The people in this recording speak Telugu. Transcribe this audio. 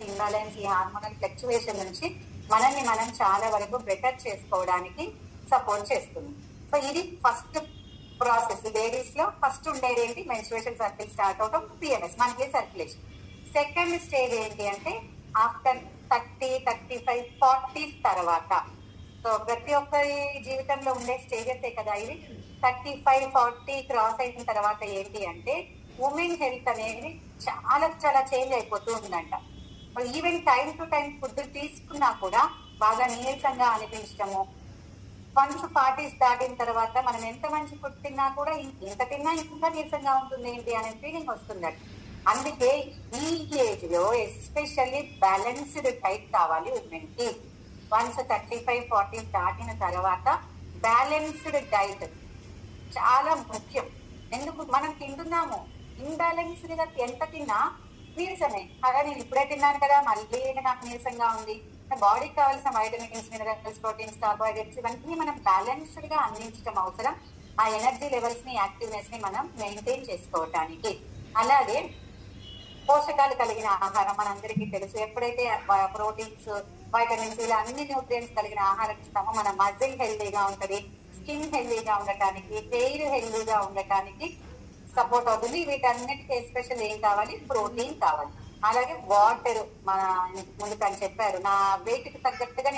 ఇంబ్యాలెన్స్, ఈ హార్మోనల్ ఫ్లక్చువేషన్ నుంచి మనల్ని మనం చాలా వరకు బెటర్ చేసుకోవడానికి సపోర్ట్ చేస్తుంది. సో ఇది ఫస్ట్ ప్రాసెస్. లేడీస్ లో ఫస్ట్ ఉండేది ఏంటి? మెన్స్ట్రుయేషన్ సర్కిల్ స్టార్ట్ అవటం, పిఎంఎస్, మనకి సర్క్యులేషన్. సెకండ్ స్టేజ్ ఏంటి అంటే ఆఫ్టర్ 30, 35, 40 తర్వాత. సో ప్రతి ఒక్కరి జీవితంలో ఉండే స్టేజెసే కదా ఇవి. 35, 40 క్రాస్ అయిన తర్వాత ఏంటి అంటే ఉమెన్ హెల్త్ అనేది చాలా చాలా చేంజ్ అయిపోతూ ఉందంట. Even time to time food తీసుకున్నా కూడా బాగా నీరసంగా అనిపించడము, వన్స్ 40s దాటిన తర్వాత మనం ఎంత మంచి ఫుడ్ తిన్నా కూడా ఇంత తిన్నా ఇంకా నీరసంగా ఉంటుంది ఏంటి అనే ఫీలింగ్ వస్తుందట. అందుకే ఈ ఏజ్ లో ఎస్పెషల్లీ బ్యాలెన్స్డ్ డైట్ కావాలి ఉమెన్ కి. వన్స్ 35, 40 దాటిన తర్వాత బ్యాలెన్స్డ్ డైట్ చాలా ముఖ్యం. ఎందుకు? మనం తింటున్నాము ఇన్బ్యాలెన్స్డ్ గా, ఎంత తిన్నా నీరసమే. అలా నేను ఇప్పుడే తిన్నాను కదా మళ్ళీ నాకు నీరసంగా ఉంది. బాడీకి కావాల్సిన వైటమిన్స్, మినరల్స్, ప్రోటీన్స్, కార్బోహైడ్రేట్స్ ఇవన్నీ మనం బ్యాలెన్స్డ్ గా అందించడం అవసరం, ఆ ఎనర్జీ లెవెల్స్ ని, యాక్టివ్నెస్ ని మనం మెయింటైన్ చేసుకోవటానికి. అలాగే పోషకాలు కలిగిన ఆహారం మనందరికీ తెలుసు. ఎప్పుడైతే ప్రోటీన్స్, వైటమిన్స్ ఇలా అన్ని న్యూట్రియంట్స్ కలిగిన ఆహారం ఇస్తామో మన మజిల్ హెల్దీగా ఉంటది, స్కిన్ హెల్దీగా ఉండటానికి, హెయిర్ హెల్దీగా ఉండటానికి సపోర్ట్ అవుతుంది. వీటన్నిటికీ ఎస్పెషల్ ఏం కావాలి? ప్రోటీన్ కావాలి. అలాగే వాటర్. మన ముందు తను చెప్పారు, నా వెయిట్ కి తగ్గట్టుగా